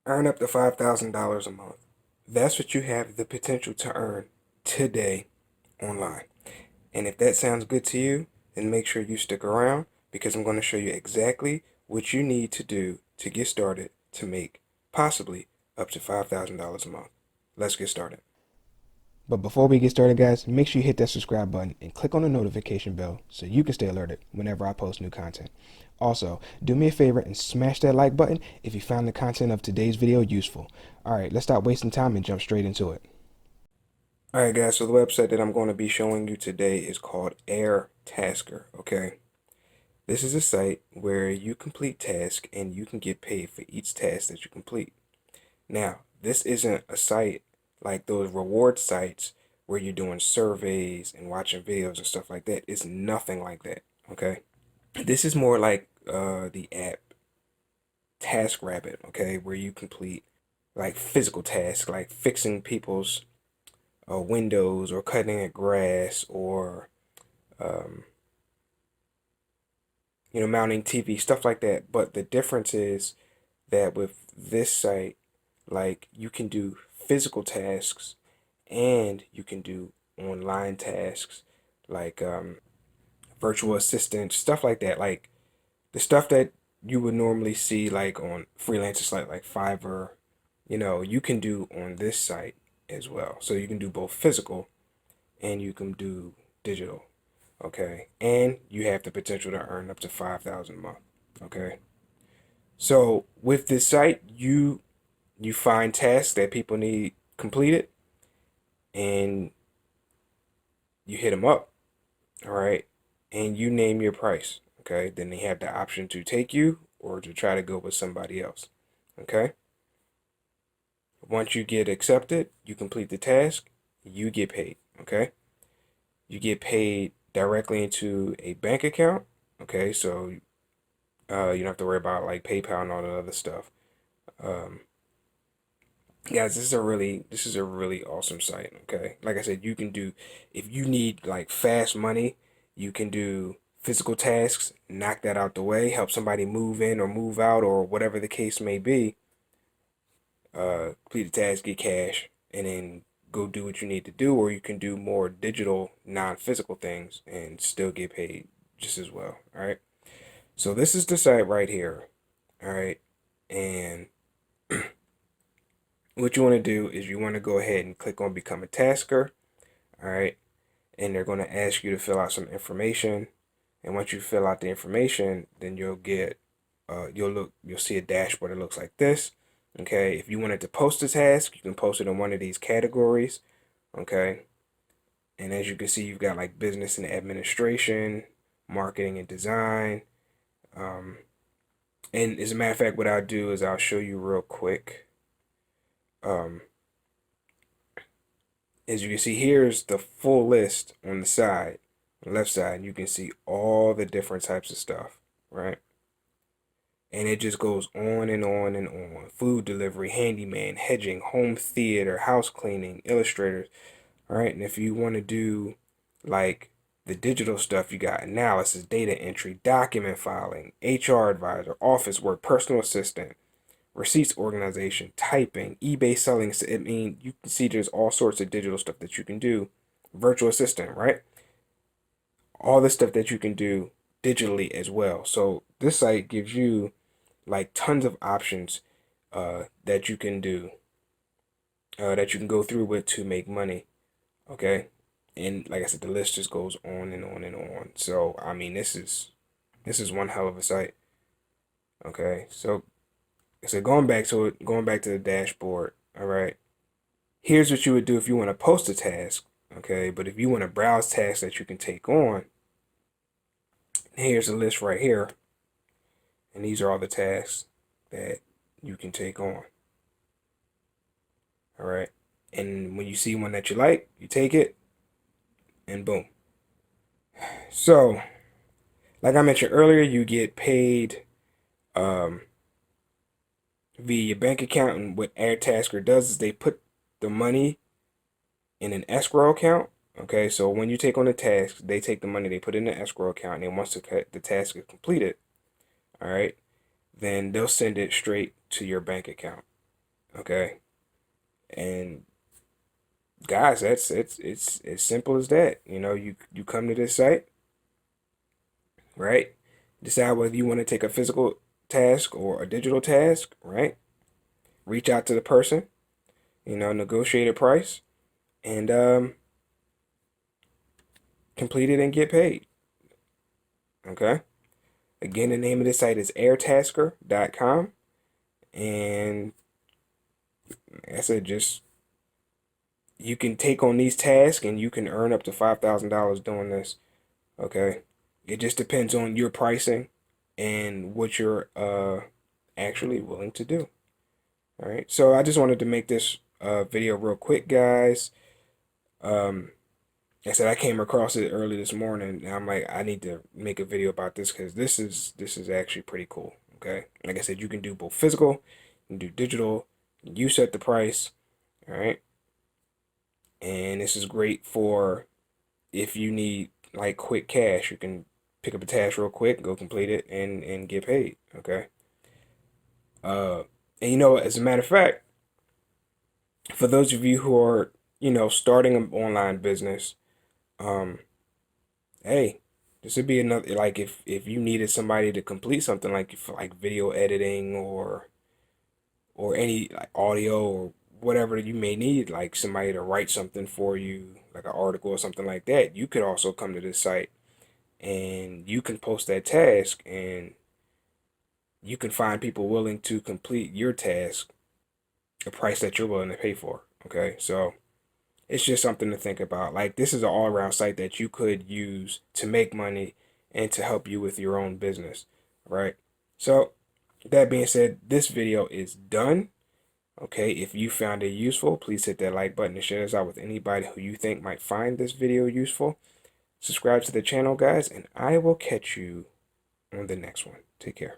Earn up to $5,000 a month. That's what you have the potential to earn today online. And if that sounds good to you, then make sure you stick around because I'm going to show you exactly what you need to do to get started to make possibly up to $5,000 a month. Let's get started. But before we get started, guys, make sure you hit that subscribe button and click on the notification bell so you can stay alerted whenever I post new content. Also, do me a favor and smash that like button if you found the content of today's video useful. Alright, let's stop wasting time and jump straight into it. Alright guys, so the website that I'm going to be showing you today is called Airtasker, okay? This is a site where you complete tasks and you can get paid for each task that you complete. Now, this isn't a site like those reward sites where you're doing surveys and watching videos and stuff like that. It's nothing like that, okay? This is more like the app TaskRabbit, okay, where you complete like physical tasks like fixing people's windows or cutting a grass or um, mounting TV, stuff like that. But the difference is that with this site, like you can do physical tasks and you can do online tasks like virtual assistants, stuff like that. Like the stuff that you would normally see like on freelancer site like Fiverr, you can do on this site as well. So you can do both physical and you can do digital. Okay. And you have the potential to earn up to 5,000 a month. Okay. So with this site, you find tasks that people need completed and you hit them up. All right. And you name your price. Okay. Then they have the option to take you or to try to go with somebody else. Okay. Once you get accepted, you complete the task, you get paid. Okay. You get paid directly into a bank account. Okay. So you don't have to worry about like PayPal and all that other stuff. Um, Guys, this is a really awesome site, okay? Like I said, you can do if you need like fast money, you can do physical tasks, knock that out the way, help somebody move in or move out or whatever the case may be. Complete the task, get cash, and then go do what you need to do, or you can do more digital, non-physical things and still get paid just as well. All right. So this is the site right here. All right. And what you want to do is you want to go ahead and click on become a tasker. All right. And they're going to ask you to fill out some information. And once you fill out the information, then you'll see a dashboard that looks like this. Okay. If you wanted to post a task, you can post it in one of these categories. Okay. And as you can see, you've got like business and administration, marketing and design. Um, and as a matter of fact, what I'll do is I'll show you real quick. Um, as you can see, here's the full list on the side, on the left side. You can see all the different types of stuff, right? And it just goes on and on and on. Food delivery, handyman, hedging, home theater, house cleaning, illustrators, all right? And if you want to do like the digital stuff, you got analysis, data entry, document filing, HR advisor, office work, personal assistant, receipts organization, typing, eBay selling. I mean, you can see there's all sorts of digital stuff that you can do. Virtual assistant, right? All the stuff that you can do digitally as well. So this site gives you like tons of options that you can do, that you can go through with to make money. Okay. And like I said, the list just goes on and on and on. So I mean, this is one hell of a site. Okay. So going back to the dashboard. All right. Here's what you would do if you want to post a task. Okay. But if you want to browse tasks that you can take on, here's a list right here. And these are all the tasks that you can take on. All right. And when you see one that you like, you take it and boom. So, like I mentioned earlier, you get paid um, via your bank account. And what Airtasker does is they put the money in an escrow account. Okay, so when you take on a task, they take the money, they put it in the escrow account, and then once the task is completed, all right, then they'll send it straight to your bank account. Okay. And guys, it's as simple as that. You come to this site, right? Decide whether you want to take a physical task or a digital task, right? Reach out to the person, negotiate a price, and complete it and get paid. Okay. Again, the name of the site is airtasker.com. And like I said, just you can take on these tasks and you can earn up to $5,000 doing this. Okay. It just depends on your pricing and what you're actually willing to do. All right. So I just wanted to make this video real quick, guys. Um, I said I came across it early this morning, and I'm like, I need to make a video about this because this is actually pretty cool. Okay. Like I said, you can do both physical, you can do digital. You set the price. All right. And this is great for if you need like quick cash. You can pick up a task real quick, go complete it, and get paid. Okay. Uh, and as a matter of fact, for those of you who are starting an online business, um, hey, this would be another like if you needed somebody to complete something like for like video editing or any like audio or whatever you may need, like somebody to write something for you, like an article or something like that, you could also come to this site and you can post that task and you can find people willing to complete your task, a price that you're willing to pay for. Okay, so it's just something to think about. Like this is an all-around site that you could use to make money and to help you with your own business, right? So that being said, this video is done. Okay, if you found it useful, please hit that like button and share this out with anybody who you think might find this video useful. Subscribe to the channel, guys, and I will catch you on the next one. Take care.